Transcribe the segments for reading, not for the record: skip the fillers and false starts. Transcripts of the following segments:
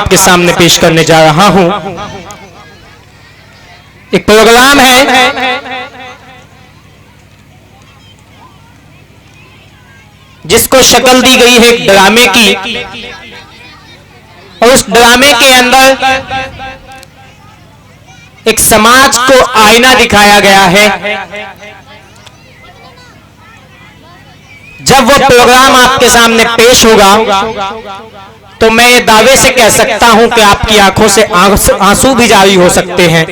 आपके सामने पेश करने जा रहा हूं। एक प्रोग्राम है जिसको शक्ल दी गई है एक ड्रामे की, और उस ड्रामे के अंदर एक समाज को आईना दिखाया गया है। जब वो प्रोग्राम आपके सामने पेश होगा तो मैं ये दावे से कह सकता हूं कि आपकी आंखों से आंसू भी जारी हो सकते हैं,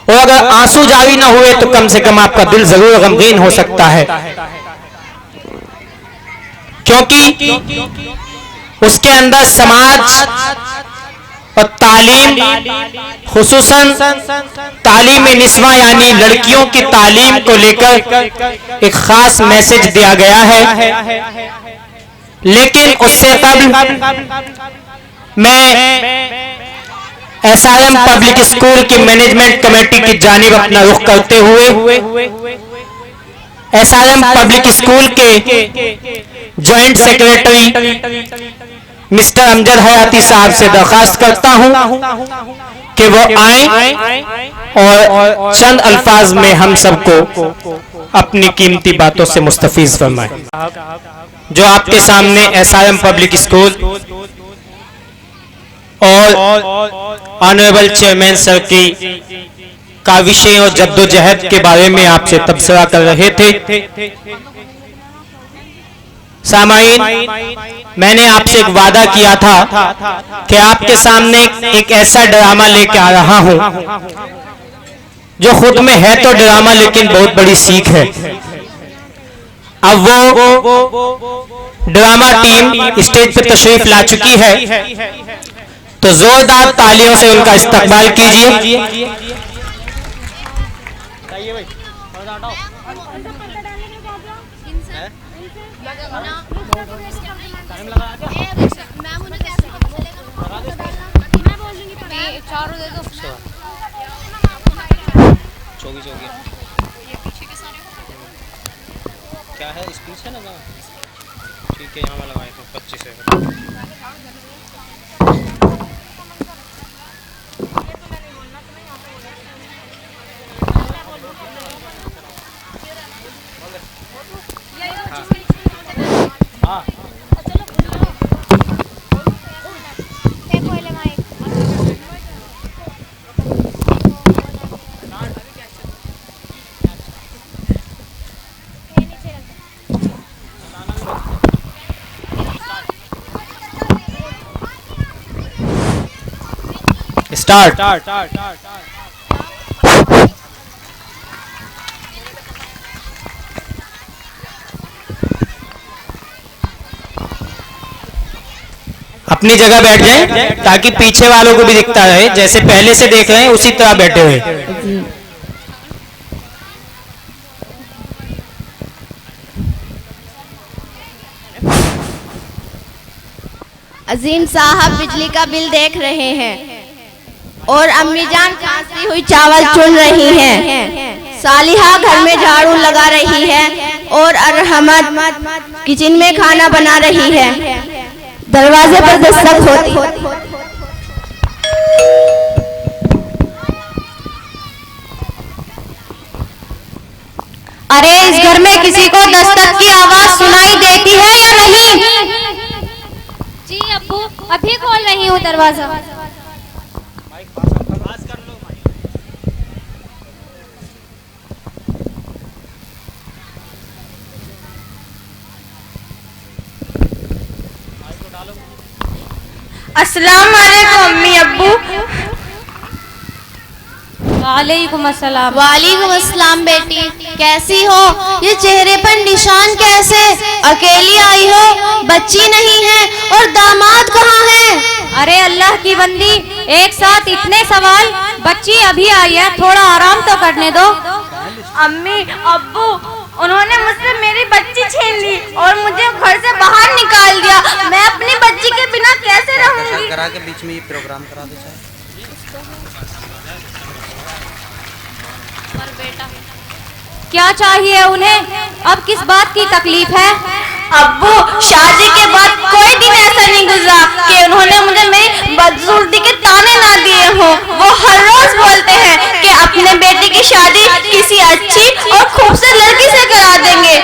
और अगर आंसू जारी ना हुए तो कम से कम आपका दिल जरूर गमगीन हो सकता है, क्योंकि उसके अंदर समाज और तालीम, खुसूसन तालीम निस्वा यानी लड़कियों की तालीम को लेकर एक खास मैसेज दिया गया है। लेकिन उससे कबल मैं एसआरएम पब्लिक स्कूल की मैनेजमेंट कमेटी की जानिब अपना रुख करते हुए एसआरएम पब्लिक स्कूल के जॉइंट सेक्रेटरी मिस्टर अमजद हयाती साहब से दरखास्त करता हूं कि वो आए और चंद अल्फाज में हम सबको अपनी कीमती बातों से मुस्तफीज फरमाएं। जो आपके सामने एसआरएम पब्लिक स्कूल और ऑनरेबल चेयरमैन सर की काविशें और जद्दोजहद के बारे में आपसे तबसरा कर रहे थे। सामाईन, मैंने आपसे एक वादा किया था कि आपके सामने एक ऐसा ड्रामा लेके आ रहा हूं जो खुद में है तो ड्रामा लेकिन बहुत बड़ी सीख है। अब वो ड्रामा टीम स्टेज पर तशरीफ ला चुकी है, तो जोरदार तालियों से उनका इस्तकबाल कीजिए। क्या है स्पीच है ना, ठीक है, यहाँ लगाए थे 25 है। हाँ स्टार्ट। अपनी जगह बैठ जाएं ताकि पीछे वालों को भी दिखता रहे, जैसे पहले से देख रहे हैं उसी तरह बैठे हुए। अजीम साहब बिजली का बिल देख रहे हैं और अम्मी जान खांसती हुई चावल चुन रही हैं। सालिहा घर में झाड़ू लगा रही है और अरहमत किचन में खाना बना रही है। दरवाजे पर दस्तक होती। अरे इस घर में किसी को दस्तक की आवाज सुनाई देती है या नहीं? जी अब्बू, अभी खोल रही हूँ दरवाजा। अस्सलाम वालेकुम अम्मी अब्बू। वालेकुम अस्सलाम। वालेकुम अस्सलाम बेटी, कैसी हो? ये चेहरे पर निशान कैसे? अकेली आई हो, बच्ची नहीं है, और दामाद कहाँ है? अरे अल्लाह की बंदी, एक साथ इतने सवाल। बच्ची अभी आई है, थोड़ा आराम तो करने दो। अम्मी अब्बू, उन्होंने मुझसे मेरी बच्ची छीन ली और मुझे घर से बाहर निकाल दिया। मैं अपनी बच्ची के बिना कैसे रहूंगी? करा के बीच में ये प्रोग्राम करा दो। क्या चाहिए उन्हें? अब किस बात की तकलीफ है? अब्बू, शादी के बाद कोई दिन ऐसा नहीं गुजरा कि उन्होंने मुझे मेरी बदसूरती के ताने ना दिए हो। वो हर रोज बोलते हैं कि अपने बेटे की शादी किसी अच्छी और खूबसूरत लड़की से करा देंगे।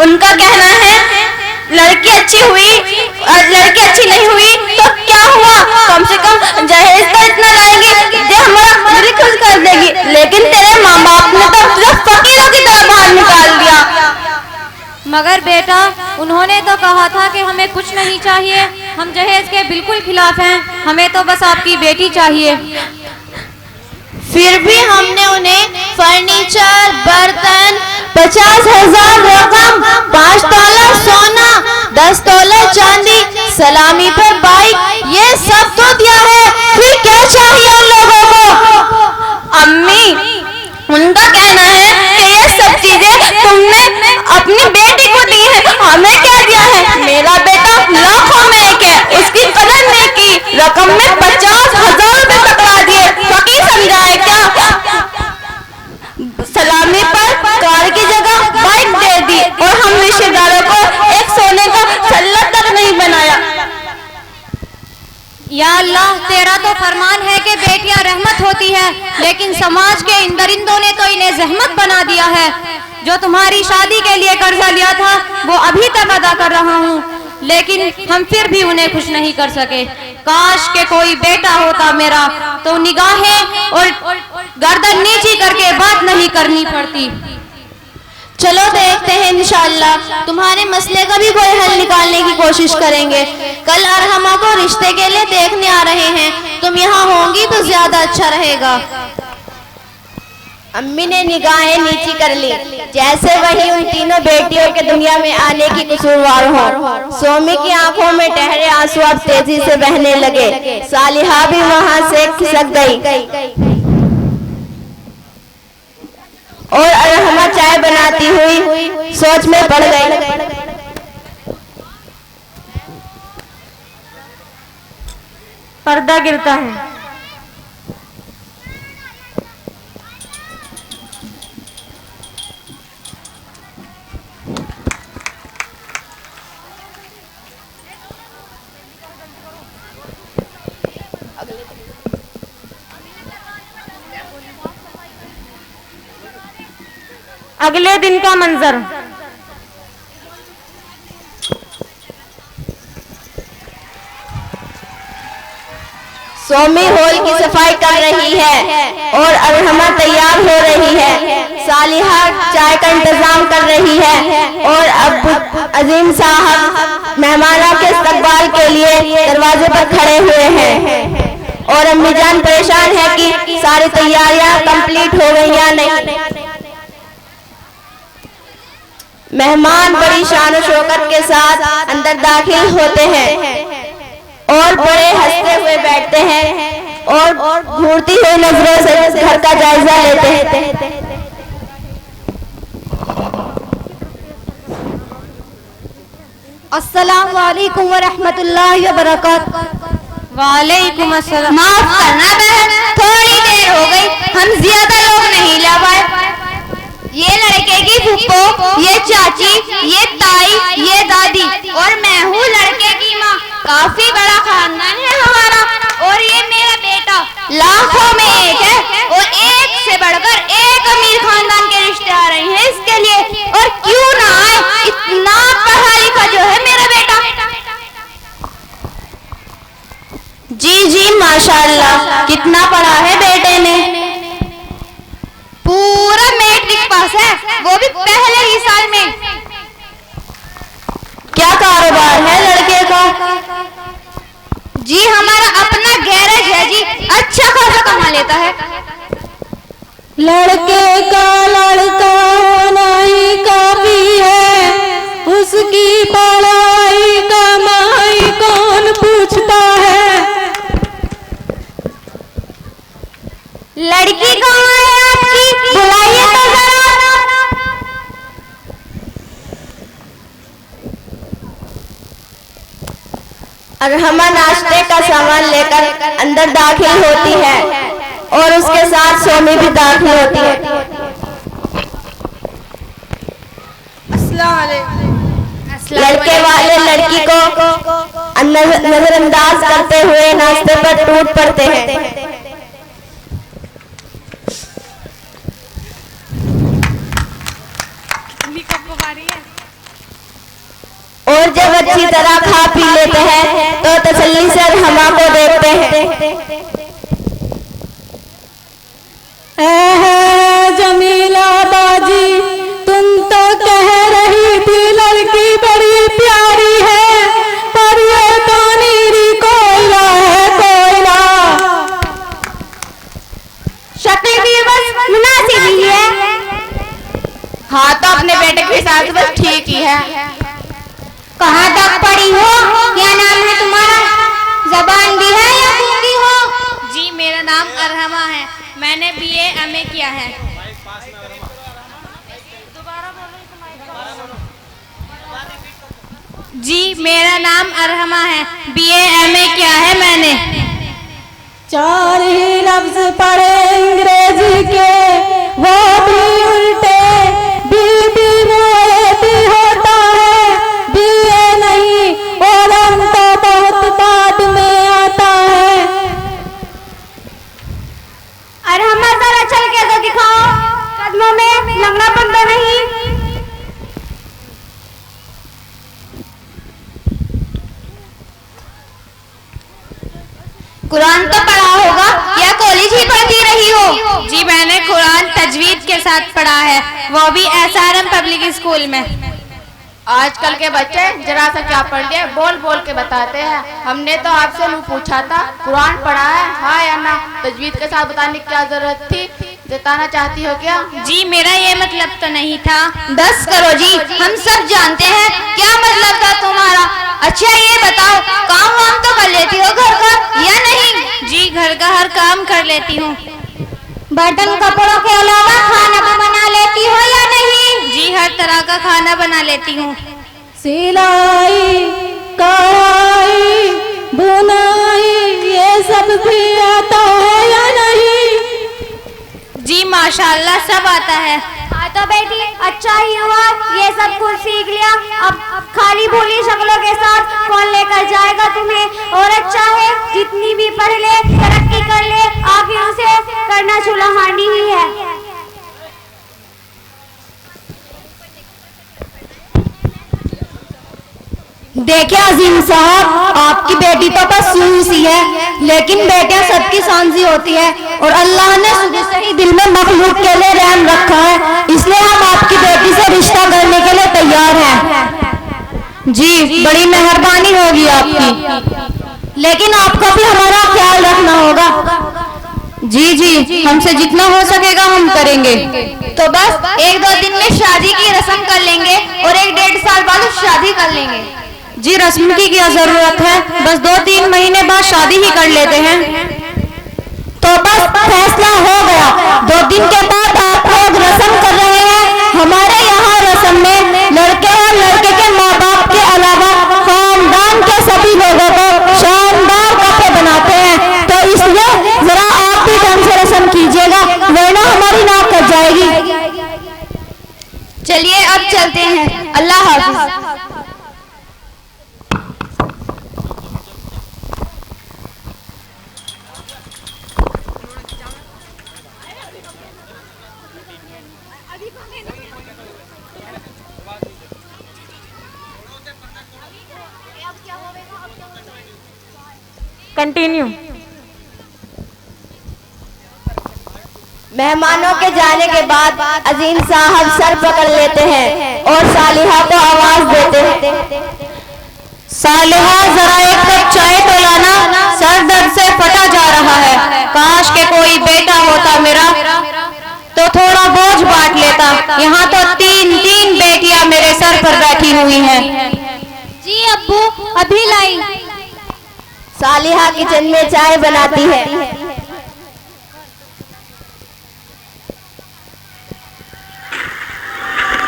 उनका कहना है लड़की अच्छी हुई और लड़की अच्छी नहीं हुई तो क्या हुआ, कम से कम जहेज तो इतना लाएगी जो हमारा दिल खुश कर देगी। लेकिन तेरे माँ बाप ने तो तुझे फकीरों की तरह बाहर निकाल दिया। मगर बेटा, उन्होंने तो कहा था कि हमें कुछ नहीं चाहिए। हम जहेज के बिल्कुल खिलाफ हैं, हमें तो बस आपकी बेटी चाहिए। फिर भी हमने उन्हें फर्नीचर, बर्तन, 50,000 रकम, 5 तोला सोना, 10 तोला चांदी, सलामी पर बाइक, ये सब तो दिया है। फिर क्या चाहिए उन लोगों को? अम्मी, उनका कहना है कि ये सब चीजें तुमने अपनी बेटी को दी है, हमें क्या दिया है? मेरा बेटा लाखों में एक है, उसकी कदर नहीं की। रकम में 50,000 रुपए पकड़ा दिए, फकीर समझाए क्या? सलामी पर कार की जगह बाइक दे दी और हम रिश्तेदारों को एक सोने का छल्ला तक नहीं बनाया। या अल्लाह, तेरा तो फरमान है कि बेटियां रहमत होती है, लेकिन समाज के इन दरिंदों ने तो इन्हें जहमत बना दिया है। जो तुम्हारी शादी के लिए कर्जा लिया था वो अभी तक अदा कर रहा हूँ, लेकिन हम फिर भी उन्हें खुश नहीं कर सके। काश के कोई बेटा होता मेरा, तो निगाहें और गर्दन नीची करके बात नहीं करनी पड़ती। चलो देखते हैं, इंशाअल्लाह तुम्हारे मसले का भी कोई हल निकालने की कोशिश करेंगे। कल अरहमा को रिश्ते के लिए देखने आ रहे हैं, तुम यहाँ होंगी तो ज्यादा अच्छा रहेगा। अम्मी ने निगाहें नीची कर ली, जैसे वही उन तीनों बेटियों के दुनिया में आने की कसूरवार हो। सोमी की आंखों में ठहरे आंसू अब तेजी से बहने लगे। सालिहा भी वहां से खिसक गई और अरहमा चाय बनाती हुई सोच में पड़ गई। पर्दा गिरता है। अगले दिन का मंजर। सोमी हॉल की सफाई कर रही है और अरहमा तैयार हो रही है। सालिहा चाय का इंतजाम कर रही है और अब अजीम साहब मेहमानों के इस्तकबाल के लिए दरवाजे पर खड़े हुए हैं और अम्मी जान परेशान है कि सारी तैयारियां कंप्लीट हो गई या नहीं। मेहमान बड़ी शान और शौकत के साथ अंदर दाखिल होते हैं और बड़े हंसते हुए बैठते हैं और घूरती हुई नजरों से घर का जायजा लेते हैं। अस्सलाम वालेकुम व रहमतुल्लाहि व बरकातुहू। वालेकुम अस्सलाम। माफ करना बहन, थोड़ी देर हो गई, हम ज्यादा लोग नहीं ला पाए। ये लड़के की फूफो, ये चाची, ये ताई, ये दादी और मैं हूँ लड़के की माँ। काफी बड़ा खानदान है हमारा और ये मेरा बेटा लाखों में एक है और एक से बढ़कर एक अमीर खानदान के रिश्ते आ रहे हैं इसके लिए। और क्यों ना आए, इतना पढ़ा लिखा जो है मेरा बेटा। जी जी माशाल्लाह, कितना पढ़ा है बेटे ने? पूरा मैट्रिक पास है, वो भी पहले ही साल में। क्या कारोबार है लड़के का? जी हमारा अपना गैरेज है जी, अच्छा खासा कमा लेता है। लड़के का लड़का होना ही काफी है, उसकी पढ़ाई कमाई कौन पूछता है। लड़की कहाँ है आपकी, बुलाइए तो जरा। अरहमा नाश्ते का सामान लेकर अंदर दाखिल होती है और उसके साथ सोमी भी दाखिल होती है। अस्सलाम वालेकुम। लड़के वाले लड़की को नजरअंदाज करते हुए नाश्ते पर टूट पड़ते हैं। और जब अच्छी तरह खा पी लेते हैं तो तसल्ली से हमा को देखते हैं। जमीला बाजी, तुम तो कह रही थी लड़की बड़ी प्यारी है, पर ये तो नीरी कोयला है, कोयला। शक्ल भी बस मुनासिब ही है। हाँ तो अपने बेटे के साथ बस ठीक ही है। कहाँ तक पढ़ी हो? क्या नाम है तुम्हारा? जबान भी है या गूंगी हो? जी मेरा नाम अरहमा है, मैंने BA MA किया है। जी मेरा नाम अरहमा है, BA MA किया है मैंने। 4 ही लफ्ज पढ़े अंग्रेजी के, वो भी उल्टे, बीबी रोए भी होता है, BA नहीं, और हम तो बहुत बाद में आता है। अरे हमारा जरा चल के तो दिखाओ, कदमों में नंगापन तो नहीं। कुरान तो पढ़ा होगा या कॉलेज ही पढ़ती रही हो? जी मैंने कुरान तजवीद के साथ पढ़ा है, वो भी SRM पब्लिक स्कूल में। आजकल के बच्चे जरा सा क्या पढ़ लिया बोल बोल के बताते हैं। हमने तो आपसे यूँ पूछा था कुरान पढ़ा है हाँ या ना, तजवीद के साथ बताने की क्या जरूरत थी? जताना चाहती हो क्या? जी मेरा ये मतलब तो नहीं था। बस करो जी, हम सब जानते हैं क्या मतलब था तुम्हारा। अच्छा ये बताओ, काम वाम तो कर लेती हो घर का या नहीं? जी घर का हर काम कर लेती हूँ। बर्तन कपड़ों के अलावा खाना भी बना लेती हो या नहीं? जी हर तरह का खाना बना लेती हूँ। सिलाई, कढ़ाई, बुनाई, ये सब भी आता है या नहीं? जी माशाल्लाह सब आता है। हाँ तो बेटी अच्छा ही हुआ, ये सब कुछ सीख लिया। अब खाली भोली शक्लों के साथ कौन लेकर जाएगा तुम्हें? और अच्छा है जितनी भी पढ़ ले, तरक्की कर ले, आखिर उसे करना चूल्हानी ही है। देखिए अजीम साहब, आपकी बेटी तो बस सुई सी है, लेकिन बेटियां सबकी सांझी होती है और अल्लाह ने शुरू से ही दिल में मखलूक के लिए रहम रखा है, इसलिए हम आपकी बेटी से रिश्ता करने के लिए तैयार हैं। जी बड़ी मेहरबानी होगी आपकी, लेकिन आपको भी हमारा ख्याल रखना होगा। जी जी हमसे जितना हो सकेगा हम करेंगे। तो बस 1-2 दिन में शादी की रस्म कर लेंगे और 1-1.5 साल बाद शादी कर लेंगे। जी रस्म की क्या जरूरत है, बस 2-3 महीने बाद शादी ही कर लेते हैं। तो बस फैसला हो गया, 2 दिन के बाद आप लोग रस्म कर रहे हैं। हमारे यहाँ रस्म में लड़के और लड़के के माँ बाप के अलावा खानदान के सभी लोगों को शानदार कपड़े बनाते हैं, तो इसलिए जरा आप भी ढंग से रस्म कीजिएगा, वरना हमारी नाक कट जाएगी। चलिए अब चलते हैं, अल्लाह हाफिज। कंटिन्यू। मेहमानों के जाने के बाद अजीम साहब सर पकड़ लेते हैं और सालिहा को आवाज देते हैं। सालिहा जरा एक कप चाय तो लाना, सर दर्द से फटा जा रहा है। काश के कोई बेटा होता मेरा तो थोड़ा बोझ बांट लेता। यहाँ तो 3 बेटियां मेरे सर पर बैठी हुई हैं। जी अब्बू अभी लाई। सालिहा किचन में चाय बनाती है।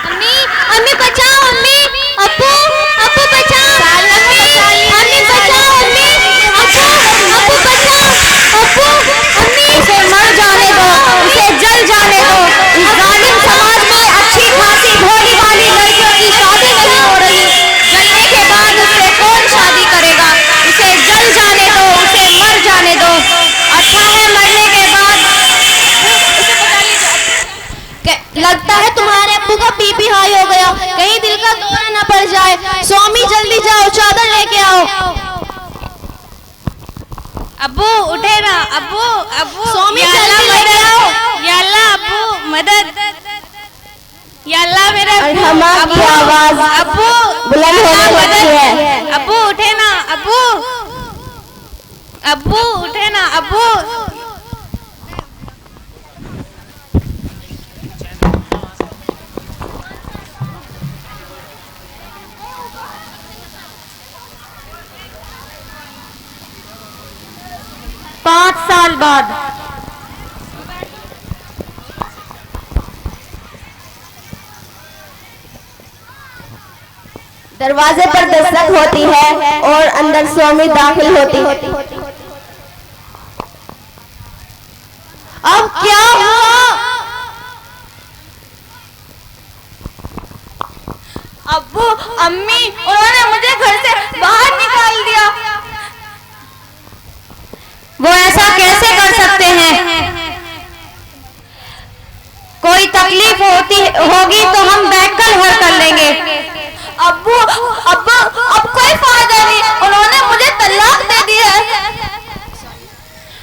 अम्मी अम्मी बचाओ, अम्मी अब्बू अब्बू बचाओ, अम्मी अम्मी बचाओ, अम्मी अब्बू अब्बू बचाओ, अब्बू अम्मी। उसे मर जाने दो, उसे जल जाने दो। इस जालिम समाज में अच्छी खासी भोली भाली लड़कियों की शादी नहीं हो रही। लगता है तुम्हारे अब्बू का बीपी हाई हो गया, कहीं दिल का दौरा न पड़ जाए। स्वामी जल्दी जाओ, चादर लेके आओ। अब्बू उठे ना, अब्बू अब्बू स्वामी या जल्दी अल्लाह लेके मदद, आओ। या अल्लाह अब्बू मदद, या अल्लाह मेरे अरहमा की आवाज अब्बू बुलंद या होने अल्लाह लगती मदद। है। अब्बू उठे ना, अब्बू अब्बू उठे ना, अब्बू। पाँच साल बाद दरवाजे पर दस्तक होती है और अंदर स्वामी दाखिल होती है। अब क्या हुआ? अब्बू अम्मी उन्होंने मुझे घर से बाहर निकाल दिया। वो ऐसा कैसे कर सकते हैं? कोई तकलीफ होगी तो हम बैठकर हल कर लेंगे। अब्बू अब्बा अब कोई फायदा नहीं, उन्होंने मुझे तलाक दे दी है।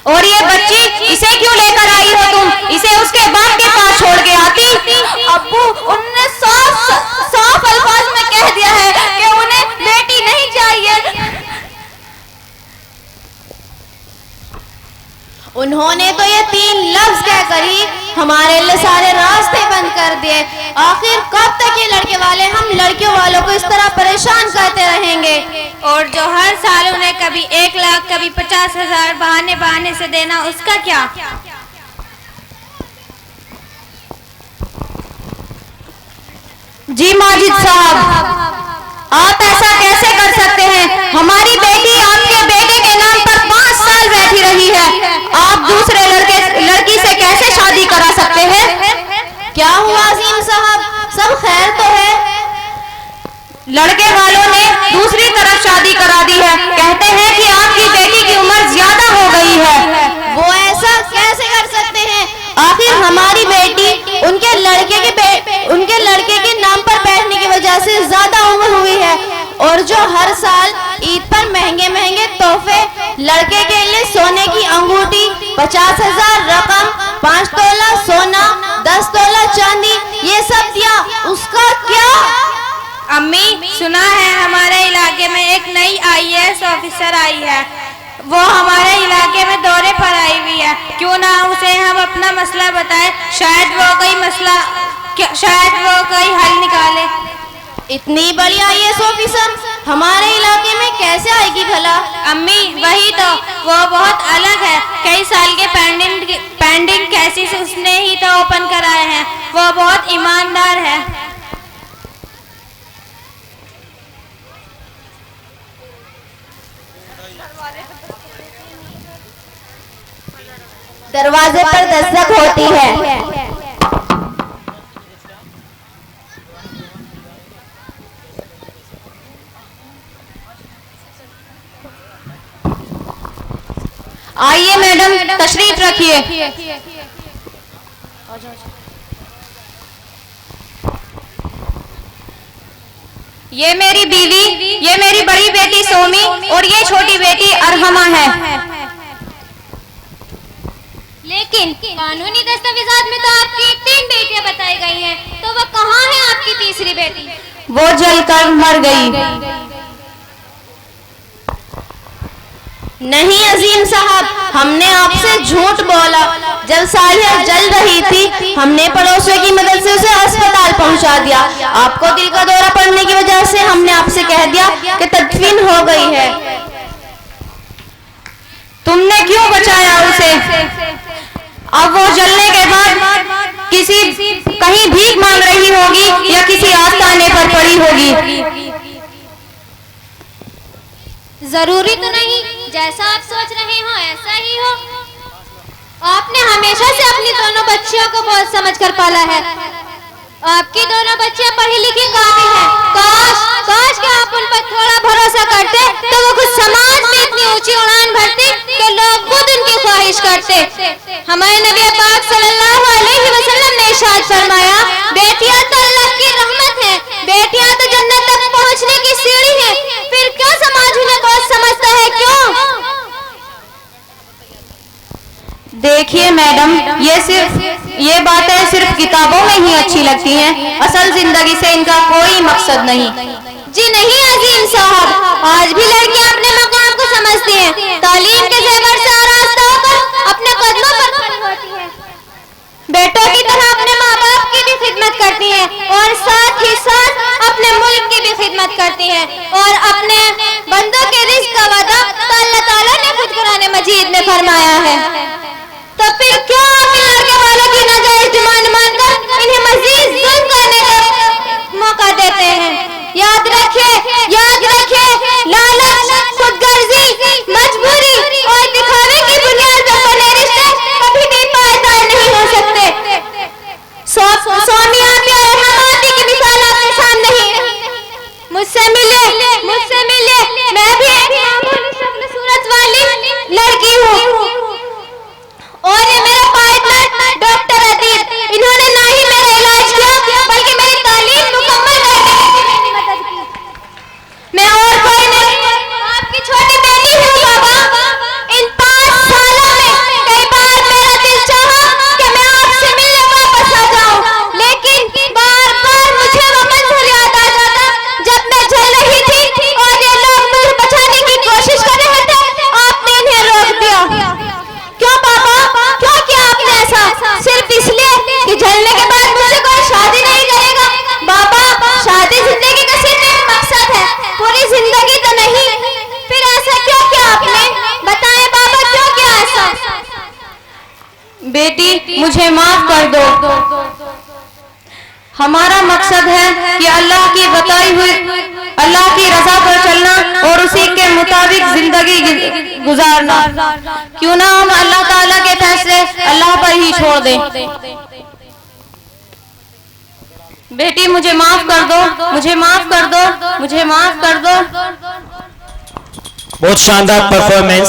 और ये बच्ची, इसे क्यों लेकर आई हो तुम? इसे उसके बाप के पास छोड़ के आती। अब्बू उन्होंने साफ अल्फाज में कह दिया है कि उन्हें बेटी नहीं चाहिए। उन्होंने तो ये 3 लफ्ज कहकर ही हमारे लिए सारे रास्ते बंद कर दिए। आखिर कब तक ये लड़के वाले हम लड़कियों वालों को इस तरह परेशान करते रहेंगे? और जो हर साल उन्हें कभी 1 लाख कभी 50,000 बहाने से देना, उसका क्या? जी माजिद साहब, आप ऐसा कैसे कर सकते हैं? हमारी बेटी आपके बेटे के नाम पर 5 साल बैठी रही है। आप दूसरे लड़की से कैसे शादी करा सकते हैं? क्या हुआ अजीम साहब, सब खैर तो है? लड़के वालों ने दूसरी तरफ शादी करा दी है। कहते हैं कि आपकी बेटी की उम्र ज्यादा हो गई है। वो ऐसा कैसे कर सकते हैं? आखिर हमारी बेटी उनके लड़के के नाम पर बैठने की वजह से ज्यादा उम्र हुई है। और जो हर साल ईद पर महंगे महंगे तोहफे, लड़के के लिए सोने की अंगूठी, 50,000 रकम, 5 तोला सोना, 10 तोला चांदी, ये सब दिया, उसका क्या? अम्मी सुना है हमारे इलाके में एक नई IAS ऑफिसर आई है। वो हमारे इलाके में दौरे पर आई हुई है। क्यों ना उसे हम अपना मसला बताएं, शायद वो कोई हल निकाले। इतनी बड़ी IAS ऑफिसर हमारे इलाके में कैसे आएगी भला? अम्मी वही तो, वो बहुत अलग है। कई साल के पेंडिंग केसेस उसने ही तो ओपन कराए हैं। वो बहुत ईमानदार है। दरवाजे पर दस्तक होती है। आइए मैडम, तशरीफ रखिए। ये मेरी बीवी, ये मेरी बड़ी बेटी सोमी और ये छोटी बेटी अरहमा है। लेकिन कानूनी दस्तावेजात में तो आपकी 3 बेटियां बताई गई हैं, तो वो कहाँ है आपकी तीसरी बेटी? वो जलकर मर गई। नहीं अजीम साहब, हमने आपसे झूठ बोला। जब सालिया जल रही थी, हमने पड़ोसियों की मदद से उसे अस्पताल पहुंचा दिया। आपको दिल का दौरा पड़ने की वजह से हमने आपसे कह दिया कि तदफीन हो गई है। तुमने क्यों बचाया उसे? अब वो जलने के बाद कहीं भीख मांग रही होगी या किसी आस्थाने पर पड़ी होगी। जरूरी तो नहीं जैसा आप सोच रहे हो ऐसा ही हो। आपने हमेशा से अपनी दोनों बच्चियों को बहुत समझकर पाला है। आपकी दोनों बच्चियां पढ़ी लिखी काबिल हैं। काश कि आप उन पर थोड़ा भरोसा करते तो वो खुद समाज में इतनी ऊंची उड़ान भरती कि लोग खुद उनकी ख्वाहिश करते। हमारे नबी पाक सल्लल्लाहु अलैहि वसल्लम ने इरशाद फरमाया, मैडम, ये बातें सिर्फ किताबों में ही अच्छी लगती हैं, असल जिंदगी से इनका कोई मकसद नहीं। जी नहीं अजीम साहब, आज भी लड़कियां अपने मकाम को समझती हैं, तालीम के जेवर से आरास्ता होकर अपने कदमों पर खड़ी होती हैं, बेटों की तरह अपने माँ बाप की भी खिदमत करती हैं और साथ ही साथ अपने मुल्क की भी खिदमत करती हैं और अपने बंदों के रिज़्क़ का वादा अल्लाह ताला ने खुद कुरान मजीद में फरमाया है। तो फिर क्यों आप इन लड़के वालों की नाजायज डिमांड मानकर इन्हें मजीद जुल्म करने का मौका देते हैं? याद रखे, लालच, खुदगर्जी, मजबूरी और दिखावे की बुनियाद पर बने रिश्ते कभी भी पायदार नहीं हो सकते। सोमियाती और हमाती की मिसाल आपके सामने ही है। मुझसे मिले, मैं भी एक मामूली शक्ल सूरत वाली लड़की हूँ और ये मेरा पार्टनर डॉक्टर अदीब, इन्होंने ना ही मेरा इलाज किया बल्कि मेरी तालीम मुकम्मल करने में मेरी मदद की। मैं और कोई नहीं, आपकी छोटी बेटी हूँ बाबा। इन 5 सालों में कई बार मेरा दिल चाहा कि मैं आपसे मिलने वापस आ जाऊं, लेकिन बार-बार मुझे वो मंजर याद आ जाता जब मैं जल रही थी और ये लोग मुझे बचाने की कोशिश कर रहे थे। आपने इन्हें रोक दिया। क्यों बाबा, क्यों किया आपने ऐसा? सिर्फ इसलिए कि जलने के बाद मुझसे कोई शादी नहीं करेगा? बाबा, शादी जिंदगी का सिर्फ एक मकसद है, पूरी जिंदगी तो नहीं। फिर ऐसा क्यों किया आपने? बताएं बाबा, क्यों किया ऐसा? बेटी, मुझे माफ कर दो। हमारा मकसद है कि अल्लाह की बताई हुई, अल्लाह की रजा पर चलना और उसी के मुताबिक जिंदगी गुजारना। क्यों ना हम अल्लाह ताला के फैसले अल्लाह पर ही छोड़ दें। बेटी, मुझे माफ कर दो। बहुत शानदार परफॉर्मेंस।